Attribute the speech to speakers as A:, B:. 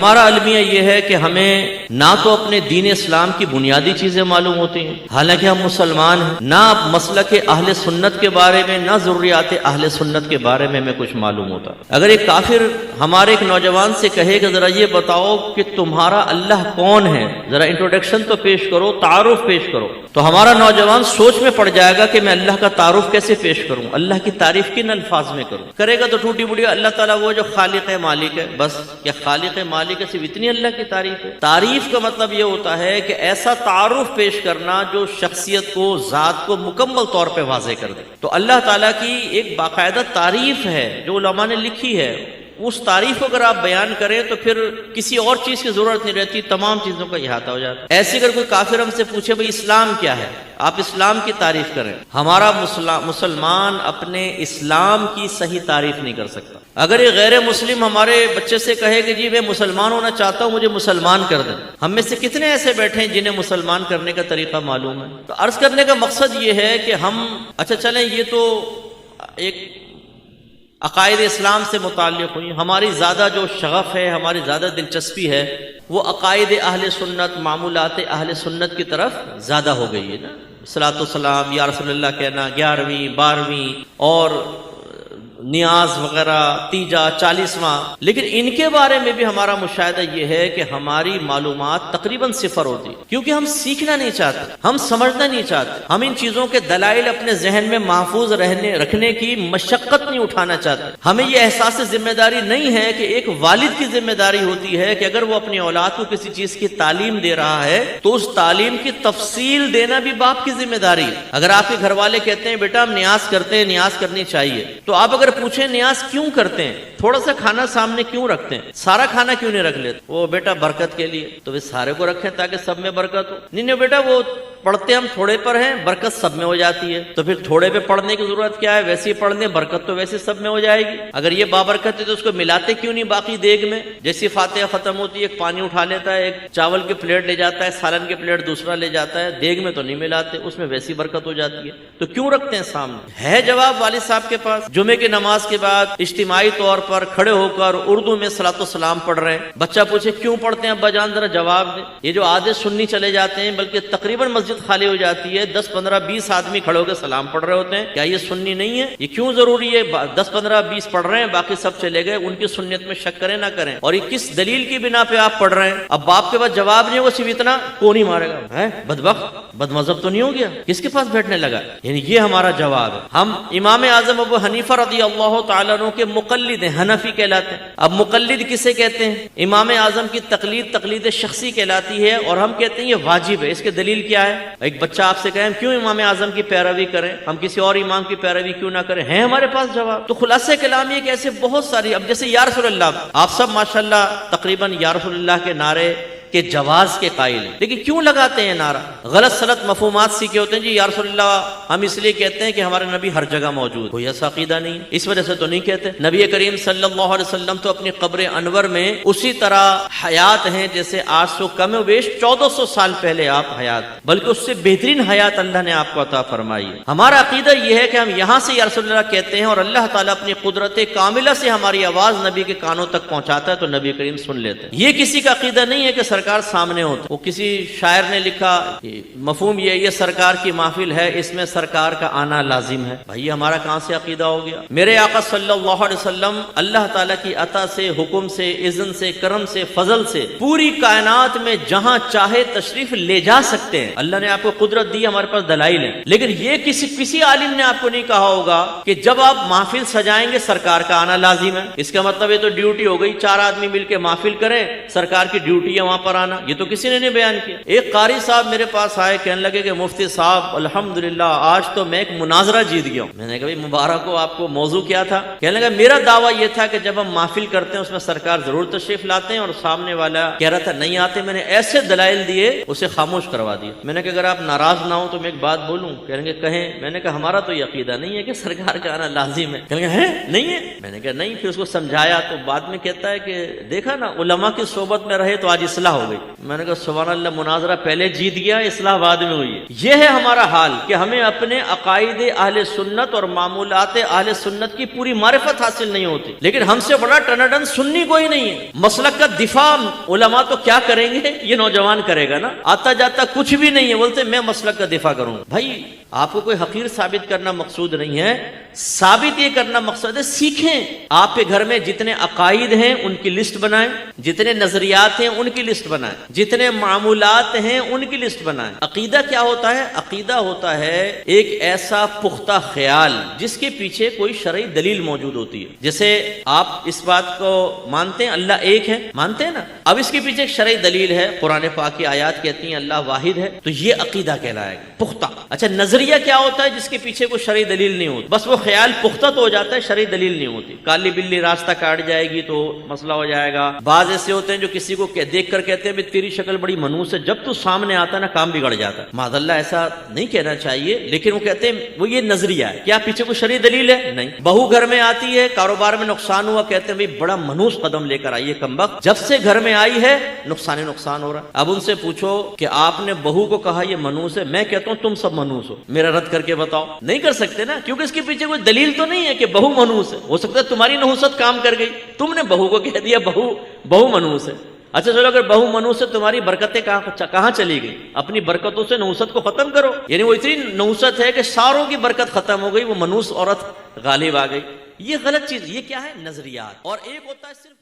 A: ہمارا المیہ یہ ہے کہ ہمیں نہ تو اپنے دین اسلام کی بنیادی چیزیں معلوم ہوتی ہیں، حالانکہ ہم مسلمان ہیں، نہ مسلک اہل سنت کے بارے میں، نہ ضروریات اہل سنت کے بارے میں ہمیں کچھ معلوم ہوتا۔ اگر ایک کافر ہمارے ایک نوجوان سے کہے کہ ذرا یہ بتاؤ کہ تمہارا اللہ کون ہے، ذرا انٹروڈکشن تو پیش کرو، تعارف پیش کرو، تو ہمارا نوجوان سوچ میں پڑ جائے گا کہ میں اللہ کا تعارف کیسے پیش کروں، اللہ کی تعریف کن الفاظ میں کروں۔ کرے گا تو ٹوٹی بڑی اللہ تعالیٰ وہ جو خالق ہے، مالک ہے، بس کیا خالق ہے مالک ہے صرف اتنی اللہ کی تعریف ہے؟ تعریف کا مطلب یہ ہوتا ہے کہ ایسا تعارف پیش کرنا جو شخصیت کو، ذات کو مکمل طور پہ واضح کر دے۔ تو اللہ تعالیٰ کی ایک باقاعدہ تعریف ہے جو علماء نے لکھی ہے، اس تعریف کو اگر آپ بیان کریں تو پھر کسی اور چیز کی ضرورت نہیں رہتی، تمام چیزوں کا احاطہ ہو جاتا ہے۔ ایسے اگر کوئی کافر ہم سے پوچھے بھئی اسلام کیا ہے، آپ اسلام کی تعریف کریں، ہمارا مسلمان اپنے اسلام کی صحیح تعریف نہیں کر سکتا۔ اگر یہ غیر مسلم ہمارے بچے سے کہے کہ جی میں مسلمان ہونا چاہتا ہوں، مجھے مسلمان کر دیں، ہم میں سے کتنے ایسے بیٹھے ہیں جنہیں مسلمان کرنے کا طریقہ معلوم ہے؟ تو عرض کرنے کا مقصد یہ ہے کہ ہم اچھا چلیں، یہ تو ایک عقائد اسلام سے متعلق ہوئی، ہماری زیادہ جو شغف ہے، ہماری زیادہ دلچسپی ہے وہ عقائد اہل سنت، معمولات اہل سنت کی طرف زیادہ ہو گئی ہے نا۔ صلاۃ والسلام یا رسول اللہ کہنا، 11ویں 12ویں اور نیاز وغیرہ، تیجا 40واں، لیکن ان کے بارے میں بھی ہمارا مشاہدہ یہ ہے کہ ہماری معلومات تقریباً صفر ہوتی، کیونکہ ہم سیکھنا نہیں چاہتے، ہم سمجھنا نہیں چاہتے، ہم ان چیزوں کے دلائل اپنے ذہن میں محفوظ رکھنے کی مشقت نہیں اٹھانا چاہتے۔ ہمیں یہ احساس ذمہ داری نہیں ہے کہ ایک والد کی ذمہ داری ہوتی ہے کہ اگر وہ اپنی اولاد کو کسی چیز کی تعلیم دے رہا ہے تو اس تعلیم کی تفصیل دینا بھی باپ کی ذمہ داری ہے۔ اگر آپ کے گھر والے کہتے ہیں بیٹا ہم نیاز کرتے ہیں، نیاز کرنی چاہیے، تو آپ اگر پوچھیں نیاز کیوں کرتے ہیں، تھوڑا سا کھانا سامنے کیوں رکھتے ہیں، سارا کھانا کیوں نہیں رکھ لیتے؟ وہ بیٹا برکت کے لیے، تو وہ سارے کو رکھیں تاکہ سب میں برکت ہو۔ نہیں بیٹا وہ پڑھتے ہم تھوڑے پر ہیں، برکت سب میں ہو جاتی ہے، تو پھر تھوڑے پہ پڑھنے کی ضرورت کیا ہے، ویسے ہی پڑھ لیں، برکت تو ویسے سب میں ہو جائے گی۔ اگر یہ بابرکت ہے تو اس کو ملاتے کیوں نہیں باقی دیگ میں؟ جیسی فاتحہ ختم ہوتی ہے ایک پانی اٹھا لیتا ہے، ایک چاول کی پلیٹ لے جاتا ہے، سالن کی پلیٹ دوسرا لے جاتا ہے، دیگ میں تو نہیں ملاتے، اس میں ویسی برکت ہو جاتی ہے، تو کیوں رکھتے ہیں سامنے؟ ہے جواب والد صاحب کے پاس۔ جمعے کی نماز کے بعد اجتماعی طور پر کھڑے ہو کر اردو میں صلاۃ والسلام پڑھ رہے ہیں، بچہ پوچھے کیوں پڑھتے ہیں ابا جان، ذرا جواب دیں۔ یہ جو آدھے سنی چلے جاتے ہیں، بلکہ تقریباً مسجد خالی ہو جاتی ہے، 10 15 20 آدمی کھڑے ہو کے سلام پڑھ رہے ہوتے ہیں، کیا یہ سنی نہیں ہے؟ یہ کیوں ضروری ہے؟ 10 15 20 پڑھ رہے ہیں، باقی سب چلے گئے، ان کی سنت میں شک کریں نہ کریں، اور یہ کس دلیل کی بنا پہ آپ پڑھ رہے ہیں؟ اب باپ کے پاس جواب نہیں ہوگا، صرف اتنا کون ہی مارے گا، ہے بدبخت، بد مذہب تو نہیں ہو گیا، کس کے پاس بیٹھنے لگا؟ یعنی یہ ہمارا جواب ہے۔ ہم امام اعظم ابو حنیفہ رضی اللہ تعالیٰ عنہ کے مقلد ہیں، حنفی کہلاتے ہیں۔ اب مقلد کسے کہتے ہیں؟ امام اعظم کی تقلید شخصی کہلاتی ہے، اور ہم کہتے ہیں یہ واجب ہے۔ اس کے دلیل کیا ہے؟ ایک بچہ آپ سے کہے ہم کیوں امام اعظم کی پیروی کریں، ہم کسی اور امام کی پیروی کیوں نہ کریں؟ ہیں ہمارے پاس جواب۔ تو خلاصہ کلام یہ کہ ایسے بہت ساری، اب جیسے یا رسول اللہ، آپ سب ماشاءاللہ تقریباً یا رسول اللہ کے نعرے کہ جواز کے قائل ہیں، لیکن کیوں لگاتے ہیں نعرہ؟ غلط سلط مفہومات سیکھے ہوتے ہیں، جی یا رسول اللہ ہم اس لیے کہتے ہیں کہ ہمارے نبی ہر جگہ موجود، کوئی ایسا عقیدہ نہیں، اس وجہ سے تو نہیں کہتے۔ نبی کریم صلی اللہ علیہ وسلم تو اپنی قبر انور میں اسی طرح حیات ہیں جیسے آج سے کم و بیش 1400 سال پہلے آپ حیات، بلکہ اس سے بہترین حیات اللہ نے آپ کو عطا فرمائی ہے۔ ہمارا عقیدہ یہ ہے کہ ہم یہاں سے یا رسول اللہ کہتے ہیں، اور اللہ تعالیٰ اپنی قدرت کاملہ سے ہماری آواز نبی کے کانوں تک پہنچاتا ہے تو نبی کریم سن لیتے ہیں۔ یہ کسی کا عقیدہ نہیں ہے کہ سرکار سامنے ہوتا۔ وہ کسی شاعر نے لکھا مفہوم یہ سرکار کی محفل ہے، اس میں سرکار کا آنا لازم ہے۔ بھائی ہمارا کہاں سے عقیدہ ہو گیا؟ میرے آقا صلی اللہ علیہ وسلم اللہ تعالیٰ کی عطا سے، حکم سے، اذن سے، کرم سے، فضل سے پوری کائنات میں جہاں چاہے تشریف لے جا سکتے ہیں۔ اللہ نے آپ کو قدرت دی، ہمارے پاس دلائل ہیں، لیکن یہ کسی عالم نے آپ کو نہیں کہا ہوگا کہ جب آپ محفل سجائیں گے سرکار کا آنا لازم ہے۔ اس کا مطلب یہ تو ڈیوٹی ہو گئی، 4 آدمی مل کے محفل کریں، سرکار کی ڈیوٹی ہے وہاں پر آنا، یہ تو کسی نے نہیں بیان کیا۔ ایک قاری صاحب میرے پاس آئے، کہنے لگے کہ مفتی صاحب الحمدللہ آج تو میں ایک مناظرہ جیت گیا ہوں۔ میں نے کہا بھائی مبارک ہو، آپ کو موضوع کیا تھا؟ کہنے لگا میرا دعویٰ یہ تھا کہ جب ہم محفل کرتے ہیں اس میں سرکار ضرور تشریف لاتے ہیں، اور سامنے والا کہہ رہا تھا نہیں آتے، میں نے ایسے دلائل دیے اسے خاموش کروا دیا۔ میں نے کہا اگر آپ ناراض نہ ہو تو میں ایک بات بولوں؟ کہنے لگے کہیں۔ میں نے کہا ہمارا تو یہ عقیدہ نہیں ہے کہ سرکار کا آنا لازم ہے۔ کہنے لگے ہے نہیں ہے؟ میں نے کہا نہیں۔ پھر اس کو سمجھایا تو بعد میں کہتا ہے کہ دیکھا نا علماء کی صحبت میں رہے تو آج اصلاح ہو گئی. میں نے کہا سبحان اللہ, مناظرہ پہلے جیت گیا, اصلاح بعد میں ہوئی ہے. یہ ہے ہمارا حال کہ ہمیں اپنے عقائد اہل سنت اور معمولات اہل سنت کی پوری معرفت حاصل نہیں ہوتی, لیکن ہم سے بڑا ٹنڈن سنی کوئی نہیں ہے. مسلک کا دفاع علماء تو کیا کریں گے, یہ نوجوان کرے گا نا, آتا جاتا کچھ بھی نہیں ہے, بولتے میں مسلک کا دفاع کروں گا. بھائی آپ کو کوئی حقیر ثابت کرنا مقصود نہیں ہے, ثابت یہ کرنا مقصد ہے سیکھیں. آپ کے گھر میں جتنے عقائد ہیں ان کی لسٹ بنائیں, جتنے نظریات ہیں ان کی لسٹ بنائیں, جتنے معمولات ہیں ان کی لسٹ بنائیں. عقیدہ کیا ہوتا ہے؟ عقیدہ ہوتا ہے ایک ایسا پختہ خیال جس کے پیچھے کوئی شرعی دلیل موجود ہوتی ہے. جیسے آپ اس بات کو مانتے ہیں اللہ ایک ہے, مانتے ہیں نا, اب اس کے پیچھے ایک شرعی دلیل ہے, قرآن پاک کی آیات کہتی ہیں اللہ واحد ہے, تو یہ عقیدہ کہلائے گا پختہ. اچھا نظریہ کیا ہوتا ہے؟ جس کے پیچھے کوئی شرعی دلیل نہیں ہوتی, بس وہ خیال پختہ تو ہو جاتا ہے, شرعی دلیل نہیں ہوتی. کالی بلی راستہ کاٹ جائے گی تو مسئلہ ہو جائے گا. بعض ایسے ہوتے ہیں جو کسی کو دیکھ کر کہتے ہیں تیری شکل بڑی منحوس ہے, جب تو سامنے آتا ہے نا کام بگڑ جاتا ہے. معاذ اللہ ایسا نہیں کہنا چاہیے, لیکن وہ کہتے ہیں وہ یہ نظریہ ہے. کیا پیچھے کوئی شرعی دلیل ہے؟ نہیں. بہو گھر میں آتی ہے, کاروبار میں نقصان ہوا, کہتے ہیں بھائی بڑا منحوس قدم لے کر آئی ہے کمبخت, جب سے گھر میں آئی ہے نقصان ہو رہا ہے. اب ان سے پوچھو کہ آپ نے بہو کو کہا یہ منحوس ہے, میں کہتا ہوں تم سب منحوس ہو, میرا رد کر کے بتاؤ. نہیں کر سکتے نا, کیونکہ اس کے پیچھے کوئی دلیل تو نہیں ہے کہ بہو منحوس ہے. ہو سکتا ہے تمہاری نحوست کام کر گئی, تم نے بہو کو کہہ دیا بہو منحوس ہے. اچھا چلو اگر بہو منحوس سے تمہاری برکتیں کہاں چلی گئی؟ اپنی برکتوں سے نحوست کو ختم کرو. یعنی وہ اتنی نحوست ہے کہ ساروں کی برکت ختم ہو گئی, وہ منحوس عورت غالب آ گئی. یہ غلط چیز. یہ کیا ہے؟ نظریات. اور ایک ہوتا ہے صرف